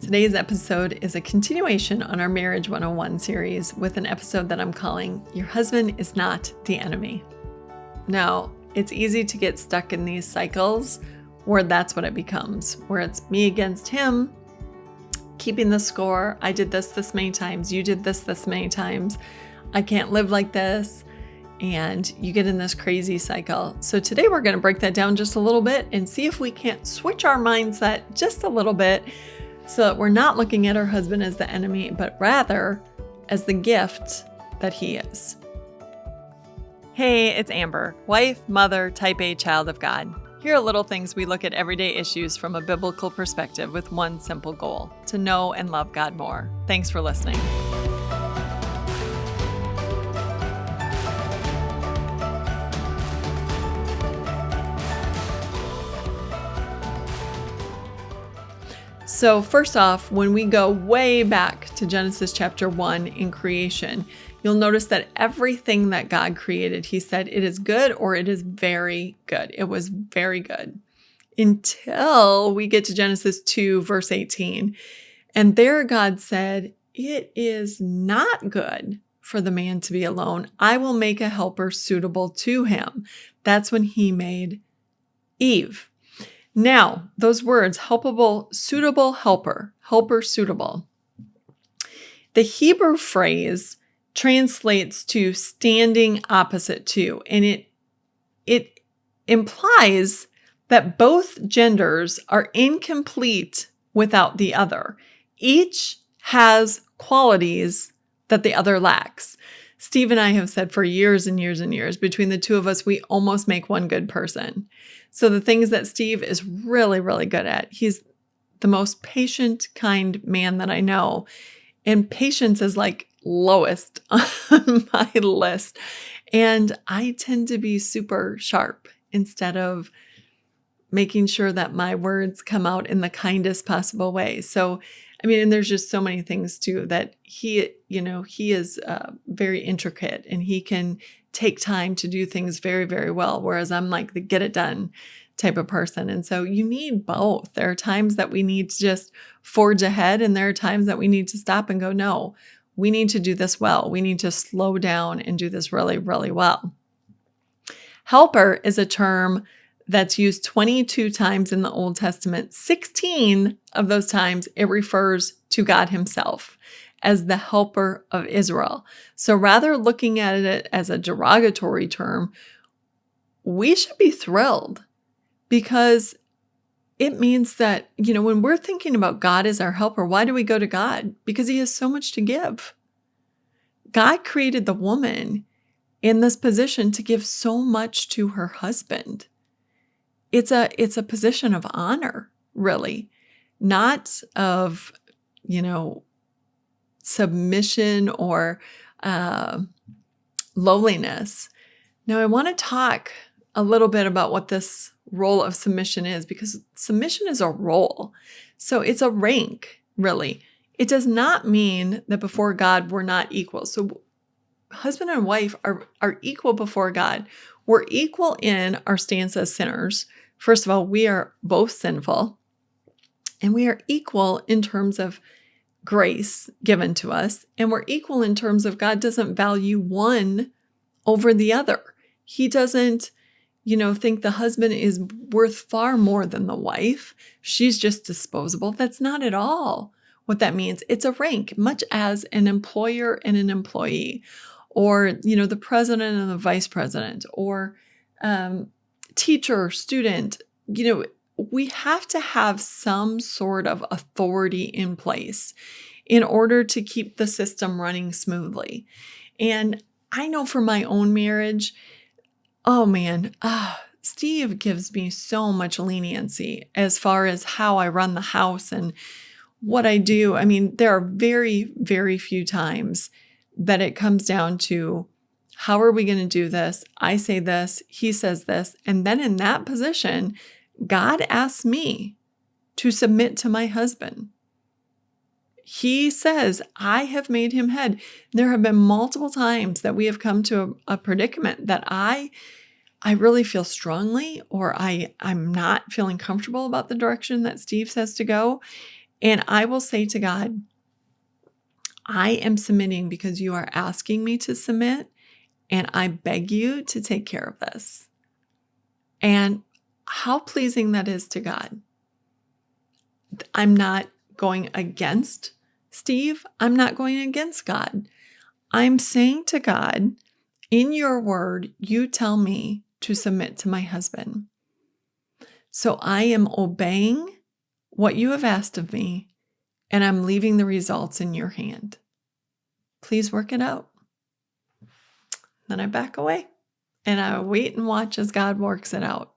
Today's episode is a continuation on our Marriage 101 series with an episode that I'm calling Your Husband is Not the Enemy. Now, it's easy to get stuck in these cycles where that's what it becomes, where it's me against him, keeping the score. I did this many times. You did this many times. I can't live like this. And you get in this crazy cycle. So today we're going to break that down just a little bit and see if we can't switch our mindset just a little bit so that we're not looking at our husband as the enemy, but rather as the gift that he is. Hey, it's Amber, wife, mother, type A child of God. Here are little things we look at everyday issues from a biblical perspective with one simple goal: to know and love God more. Thanks for listening. So first off, when we go way back to Genesis chapter 1 in creation, you'll notice that everything that God created, he said it is good or it is very good. It was very good until we get to Genesis 2 verse 18. And there God said, it is not good for the man to be alone. I will make a helper suitable to him. That's when he made Eve. Now, those words, helpable, suitable, helper, suitable. The Hebrew phrase translates to standing opposite to, and it implies that both genders are incomplete without the other. Each has qualities that the other lacks. Steve and I have said for years and years and years, between the two of us, we almost make one good person. So the things that Steve is really, really good at, he's the most patient, kind man that I know. And patience is like lowest on my list. And I tend to be super sharp instead of making sure that my words come out in the kindest possible way. So, I mean, and there's just so many things too that he is very intricate and he can take time to do things very, very well. Whereas I'm like the get it done type of person. And so you need both. There are times that we need to just forge ahead, and there are times that we need to stop and go, no, we need to do this well. We need to slow down and do this really, really well. Helper is a term that's used 22 times in the Old Testament. 16 of those times it refers to God himself as the helper of Israel. So rather looking at it as a derogatory term, we should be thrilled because it means that, when we're thinking about God as our helper, why do we go to God? Because he has so much to give. God created the woman in this position to give so much to her husband. It's a position of honor, really, not of, submission or lowliness. Now, I want to talk a little bit about what this role of submission is, because submission is a role. So it's a rank, really. It does not mean that before God we're not equal. So husband and wife are equal before God. We're equal in our stance as sinners. First of all, we are both sinful, and we are equal in terms of grace given to us, and we're equal in terms of God doesn't value one over the other. He doesn't, think the husband is worth far more than the wife. She's just disposable. That's not at all what that means. It's a rank, much as an employer and an employee, or, the president and the vice president, or teacher, student. We have to have some sort of authority in place in order to keep the system running smoothly. And I know for my own marriage, oh man, Steve gives me so much leniency as far as how I run the house and what I do. I mean, there are very, very few times that it comes down to, how are we going to do this? I say this, he says this. And then in that position, God asks me to submit to my husband. He says, I have made him head. There have been multiple times that we have come to a predicament that I really feel strongly, or I'm not feeling comfortable about the direction that Steve says to go. And I will say to God, I am submitting because you are asking me to submit, and I beg you to take care of this. And how pleasing that is to God. I'm not going against Steve. I'm not going against God. I'm saying to God, in your word, you tell me to submit to my husband. So I am obeying what you have asked of me, and I'm leaving the results in your hand. Please work it out. Then I back away and I wait and watch as God works it out.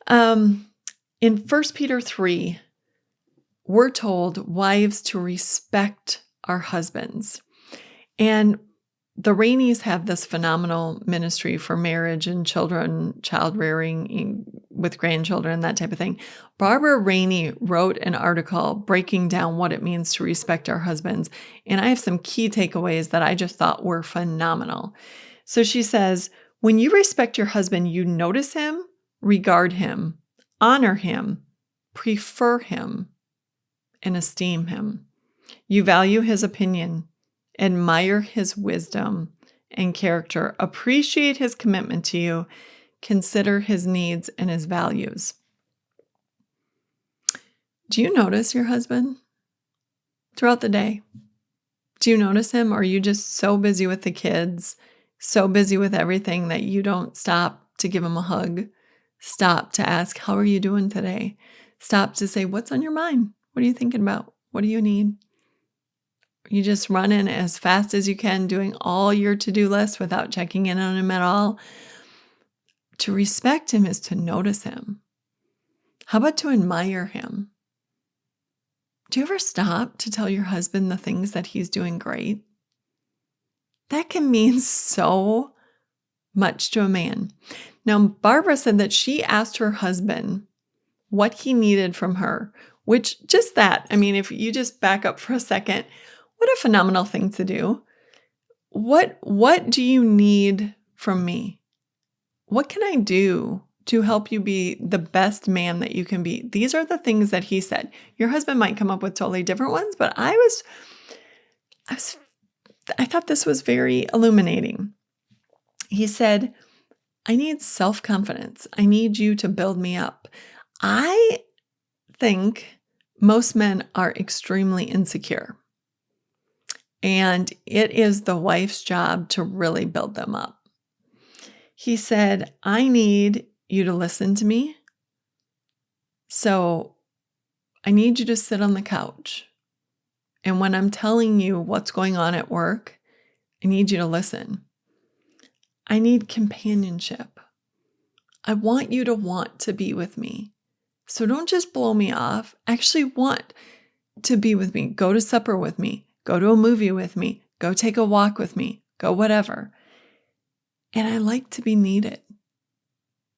In 1 Peter 3, we're told wives to respect our husbands. And the Raineys have this phenomenal ministry for marriage and children, child rearing with grandchildren, that type of thing. Barbara Rainey wrote an article breaking down what it means to respect our husbands. And I have some key takeaways that I just thought were phenomenal. So she says, when you respect your husband, you notice him, regard him, honor him, prefer him, and esteem him. You value his opinion, admire his wisdom and character, appreciate his commitment to you, consider his needs and his values. Do you notice your husband throughout the day? Do you notice him? Or are you just so busy with the kids, so busy with everything that you don't stop to give him a hug, stop to ask, how are you doing today? Stop to say, what's on your mind? What are you thinking about? What do you need? You just run in as fast as you can, doing all your to-do list without checking in on him at all. To respect him is to notice him. How about to admire him? Do you ever stop to tell your husband the things that he's doing great? That can mean so much to a man. Now, Barbara said that she asked her husband what he needed from her, which just that, I mean, if you just back up for a second, what a phenomenal thing to do. What do you need from me? What can I do to help you be the best man that you can be? These are the things that he said. Your husband might come up with totally different ones, but I thought this was very illuminating. He said, I need self-confidence. I need you to build me up. I think most men are extremely insecure. And it is the wife's job to really build them up. He said, I need you to listen to me. So I need you to sit on the couch. And when I'm telling you what's going on at work, I need you to listen. I need companionship. I want you to want to be with me. So don't just blow me off. Actually want to be with me. Go to supper with me. Go to a movie with me. Go take a walk with me. Go whatever. And I like to be needed.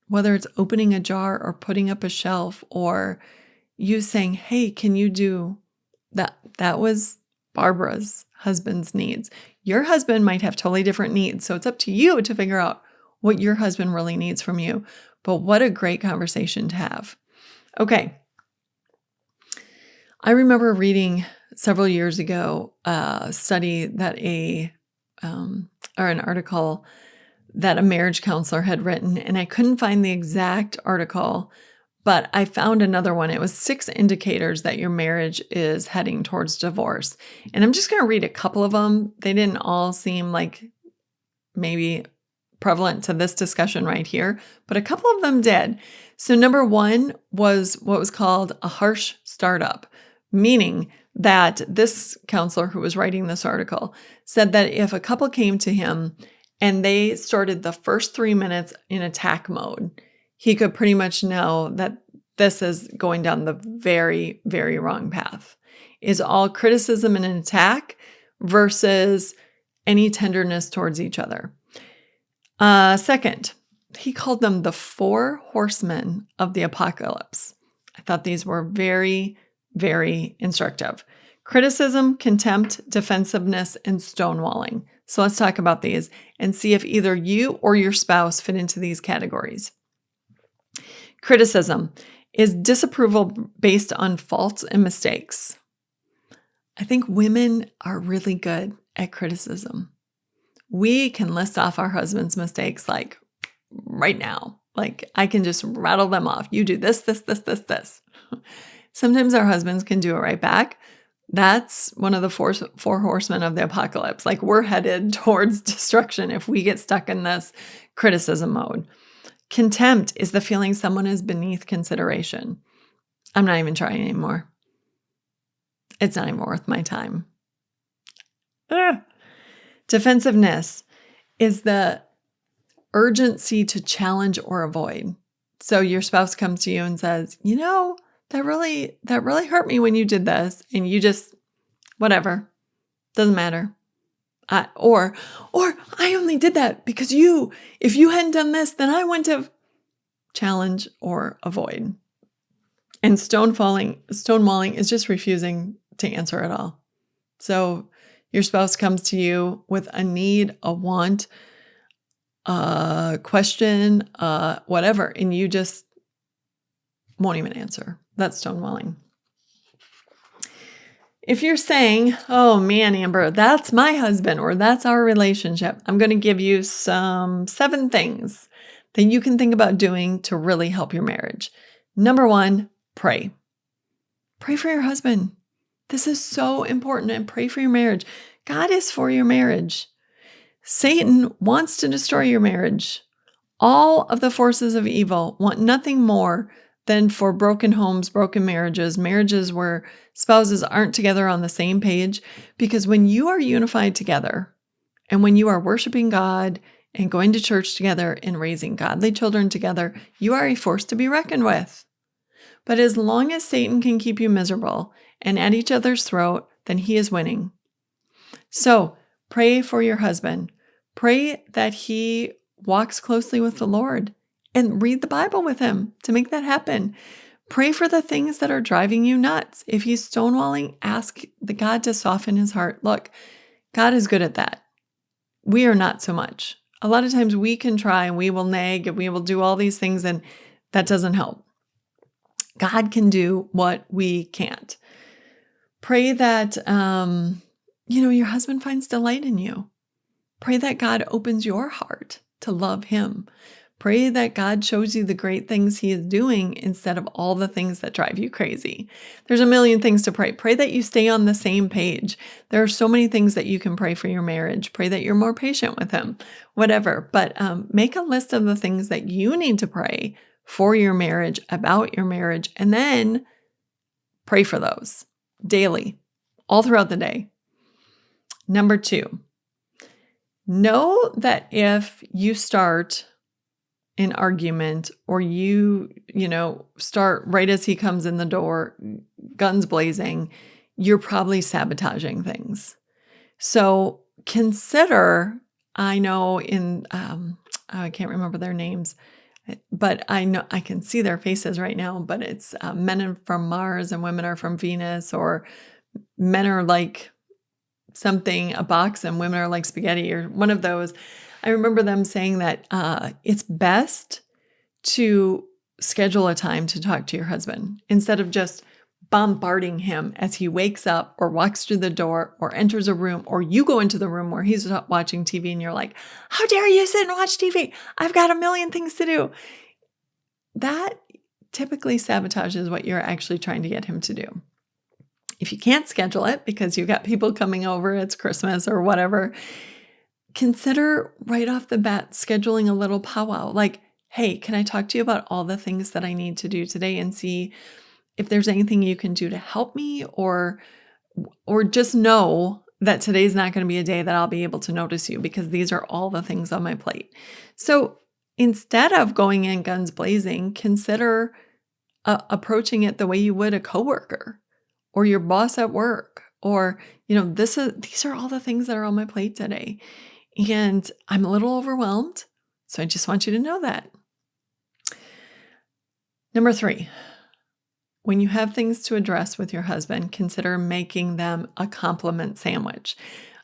Whether it's opening a jar or putting up a shelf or you saying, hey, can you do that? That was Barbara's husband's needs. Your husband might have totally different needs. So it's up to you to figure out what your husband really needs from you. But what a great conversation to have. Okay. I remember reading several years ago a study that an article that a marriage counselor had written, and I couldn't find the exact article, but I found another one. It was 6 indicators that your marriage is heading towards divorce. And I'm just going to read a couple of them. They didn't all seem like maybe prevalent to this discussion right here, but a couple of them did. So number 1 was what was called a harsh startup, meaning that this counselor who was writing this article said that if a couple came to him and they started the first 3 minutes in attack mode, he could pretty much know that this is going down the very, very wrong path. Is all criticism and an attack versus any tenderness towards each other. Second, he called them the 4 horsemen of the apocalypse. I thought these were very, very instructive. Criticism, contempt, defensiveness, and stonewalling. So let's talk about these and see if either you or your spouse fit into these categories. Criticism. Is disapproval based on faults and mistakes? I think women are really good at criticism. We can list off our husband's mistakes like right now. Like I can just rattle them off. You do this, this, this, this, this. Sometimes our husbands can do it right back. That's one of the four horsemen of the apocalypse. Like we're headed towards destruction if we get stuck in this criticism mode. Contempt is the feeling someone is beneath consideration. I'm not even trying anymore. It's not even worth my time. Defensiveness is the urgency to challenge or avoid. So your spouse comes to you and says, that really hurt me when you did this. And you just, whatever, doesn't matter. Or I only did that because if you hadn't done this, then I wouldn't have. Challenge or avoid. And stonewalling is just refusing to answer at all. So your spouse comes to you with a need, a want, a question, whatever, and you just won't even answer. That's stonewalling. If you're saying, oh man, Amber, that's my husband or that's our relationship, I'm going to give you 7 things that you can think about doing to really help your marriage. Number 1, pray. Pray for your husband. This is so important, and pray for your marriage. God is for your marriage. Satan wants to destroy your marriage. All of the forces of evil want nothing more than for broken homes, broken marriages, marriages where spouses aren't together on the same page. Because when you are unified together and when you are worshiping God and going to church together and raising godly children together, you are a force to be reckoned with. But as long as Satan can keep you miserable and at each other's throat, then he is winning. So pray for your husband. Pray that he walks closely with the Lord and read the Bible with him to make that happen. Pray for the things that are driving you nuts. If he's stonewalling, ask the God to soften his heart. Look, God is good at that. We are not so much. A lot of times we can try and we will nag and we will do all these things, and that doesn't help. God can do what we can't. Pray that, your husband finds delight in you. Pray that God opens your heart to love him. Pray that God shows you the great things he is doing instead of all the things that drive you crazy. There's a million things to pray. Pray that you stay on the same page. There are so many things that you can pray for your marriage. Pray that you're more patient with him, whatever. But make a list of the things that you need to pray for your marriage, about your marriage, and then pray for those daily, all throughout the day. Number 2, know that if you start an argument or you start right as he comes in the door, guns blazing, you're probably sabotaging things. So consider, I know I can't remember their names, but I know I can see their faces right now, but it's men are from Mars and women are from Venus, or men are like something, a box, and women are like spaghetti, or one of those. I remember them saying that it's best to schedule a time to talk to your husband instead of just bombarding him as he wakes up or walks through the door or enters a room, or you go into the room where he's watching TV and you're like, how dare you sit and watch TV? I've got a million things to do. That typically sabotages what you're actually trying to get him to do. If you can't schedule it because you've got people coming over, it's Christmas or whatever, consider right off the bat scheduling a little powwow. Like, hey, can I talk to you about all the things that I need to do today and see if there's anything you can do to help me, or just know that today's not going to be a day that I'll be able to notice you because these are all the things on my plate. So instead of going in guns blazing, consider approaching it the way you would a coworker or your boss at work, or, these are all the things that are on my plate today. And I'm a little overwhelmed, so I just want you to know that. Number 3, when you have things to address with your husband, consider making them a compliment sandwich.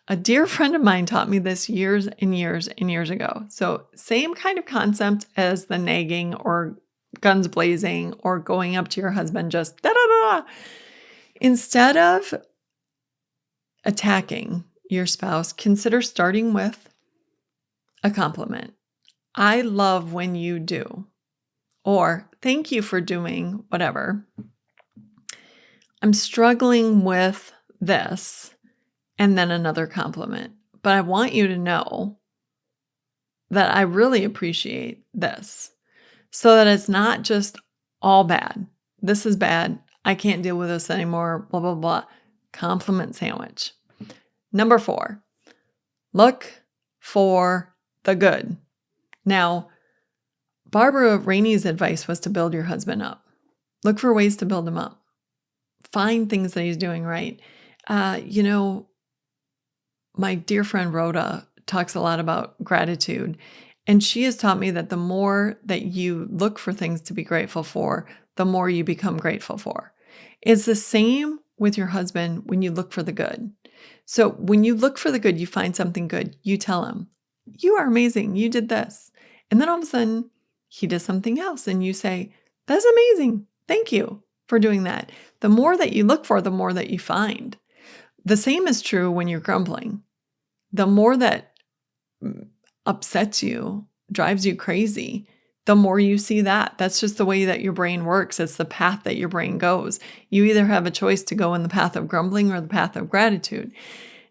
A dear friend of mine taught me this years and years and years ago. So same kind of concept as the nagging or guns blazing or going up to your husband just da da da. Instead of attacking your spouse, consider starting with a compliment. I love when you do, or thank you for doing whatever. I'm struggling with this, and then another compliment. But I want you to know that I really appreciate this, so that it's not just all bad. This is bad. I can't deal with this anymore, blah, blah, blah. Compliment sandwich. Number 4, look for the good. Now, Barbara Rainey's advice was to build your husband up. Look for ways to build him up. Find things that he's doing right. My dear friend Rhoda talks a lot about gratitude, and she has taught me that the more that you look for things to be grateful for, the more you become grateful for. It's the same with your husband when you look for the good. So when you look for the good, you find something good, you tell him, you are amazing, you did this. And then all of a sudden, he does something else, and you say, that's amazing, thank you for doing that. The more that you look for, the more that you find. The same is true when you're grumbling. The more that upsets you, drives you crazy, the more you see that. That's just the way that your brain works. It's the path that your brain goes. You either have a choice to go in the path of grumbling or the path of gratitude.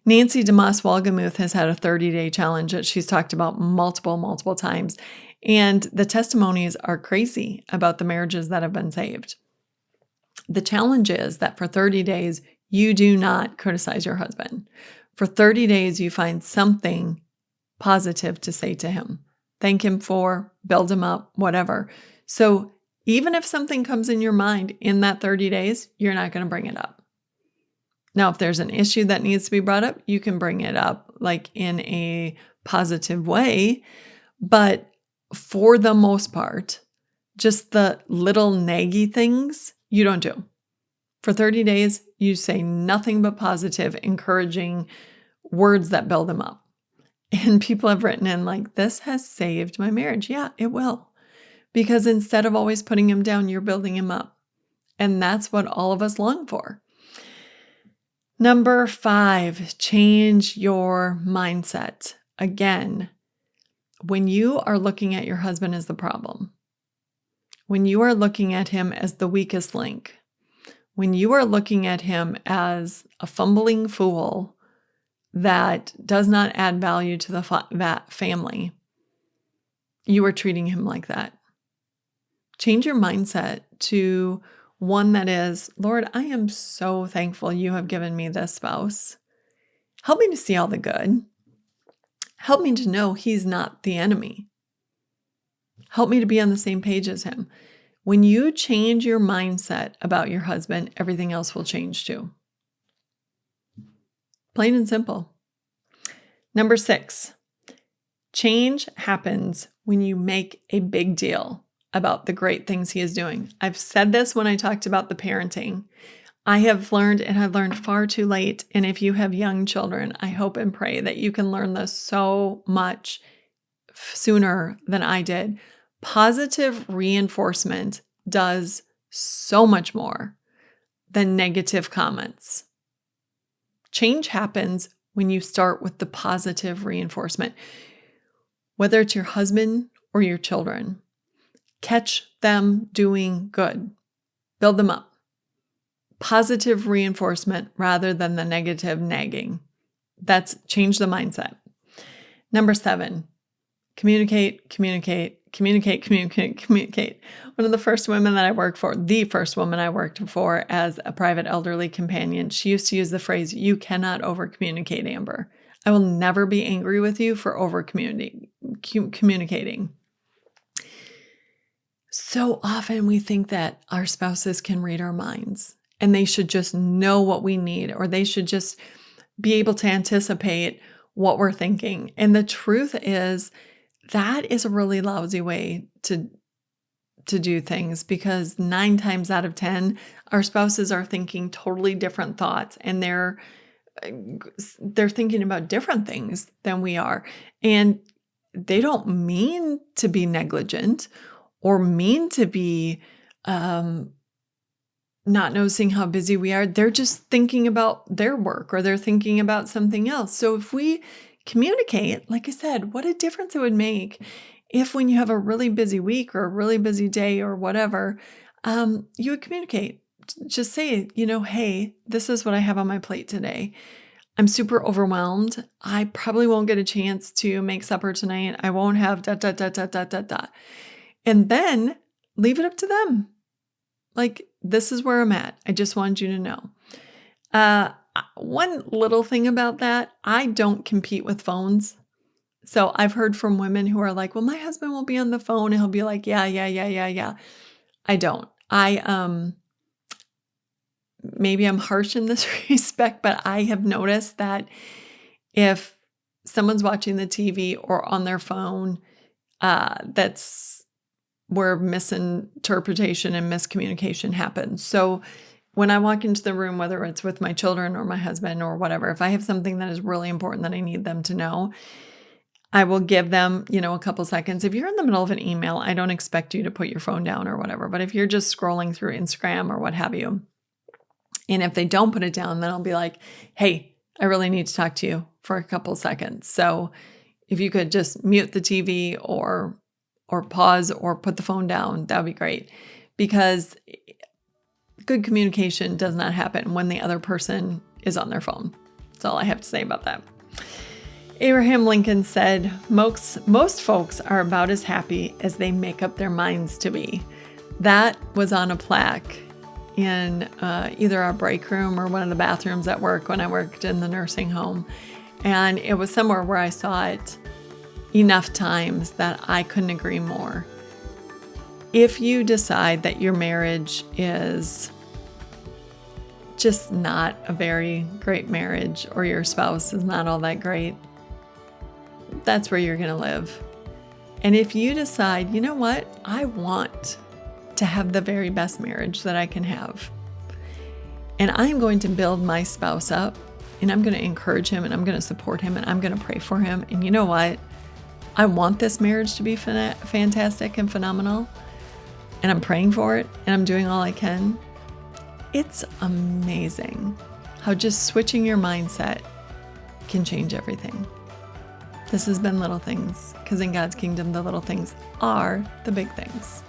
Nancy DeMoss Wolgemuth has had a 30-day challenge that she's talked about multiple times. And the testimonies are crazy about the marriages that have been saved. The challenge is that for 30 days, you do not criticize your husband. For 30 days, you find something positive to say to him. Thank him for, build him up, whatever. So even if something comes in your mind in that 30 days, you're not going to bring it up. Now, if there's an issue that needs to be brought up, you can bring it up like in a positive way. But for the most part, just the little naggy things you don't do. For 30 days, you say nothing but positive, encouraging words that build them up. And people have written in like, this has saved my marriage. Yeah, it will. Because instead of always putting him down, you're building him up. And that's what all of us long for. Number 5, change your mindset. Again, when you are looking at your husband as the problem, when you are looking at him as the weakest link, when you are looking at him as a fumbling fool that does not add value to that family, you are treating him like that. Change your mindset to one that is, Lord, I am so thankful you have given me this spouse. Help me to see all the good. Help me to know he's not the enemy. Help me to be on the same page as him. When you change your mindset about your husband, everything else will change too. Plain and simple. Number 6, change happens when you make a big deal about the great things he is doing. I've said this when I talked about the parenting. I have learned, and I've learned far too late. And if you have young children, I hope and pray that you can learn this so much sooner than I did. Positive reinforcement does so much more than negative comments. Change happens when you start with the positive reinforcement. Whether it's your husband or your children, catch them doing good. Build them up. Positive reinforcement rather than the negative nagging. That's change the mindset. Number 7, communicate. One of the first women that I worked for, the first woman I worked for as a private elderly companion, she used to use the phrase, you cannot over-communicate, Amber. I will never be angry with you for over-communicating. So often we think that our spouses can read our minds and they should just know what we need, or they should just be able to anticipate what we're thinking. And the truth is, that is a really lousy way to do things, because 9 times out of 10, our spouses are thinking totally different thoughts, and they're thinking about different things than we are. And they don't mean to be negligent or mean to be not noticing how busy we are. They're just thinking about their work or they're thinking about something else. So if we communicate, like I said, what a difference it would make if when you have a really busy week or a really busy day or whatever, you would communicate. Just say, hey, this is what I have on my plate today. I'm super overwhelmed. I probably won't get a chance to make supper tonight. I won't have ... And then leave it up to them. Like, this is where I'm at. I just wanted you to know. One little thing about that, I don't compete with phones. So I've heard from women who are like, well, my husband will be on the phone and he'll be like, yeah. I don't. Maybe I'm harsh in this respect, but I have noticed that if someone's watching the TV or on their phone, that's where misinterpretation and miscommunication happens. So when I walk into the room, whether it's with my children or my husband or whatever, if I have something that is really important that I need them to know, I will give them, a couple seconds. If you're in the middle of an email, I don't expect you to put your phone down or whatever. But if you're just scrolling through Instagram or what have you, and if they don't put it down, then I'll be like, hey, I really need to talk to you for a couple seconds. So if you could just mute the TV or pause or put the phone down, that would be great. Because good communication does not happen when the other person is on their phone. That's all I have to say about that. Abraham Lincoln said, most folks are about as happy as they make up their minds to be. That was on a plaque in either our break room or one of the bathrooms at work when I worked in the nursing home. And it was somewhere where I saw it enough times that I couldn't agree more. If you decide that your marriage is just not a very great marriage or your spouse is not all that great, that's where you're going to live. And if you decide, you know what, I want to have the very best marriage that I can have, and I'm going to build my spouse up, and I'm going to encourage him, and I'm going to support him, and I'm going to pray for him, and you know what, I want this marriage to be fantastic and phenomenal, and I'm praying for it, and I'm doing all I can. It's amazing how just switching your mindset can change everything. This has been Little Things, because in God's kingdom, the little things are the big things.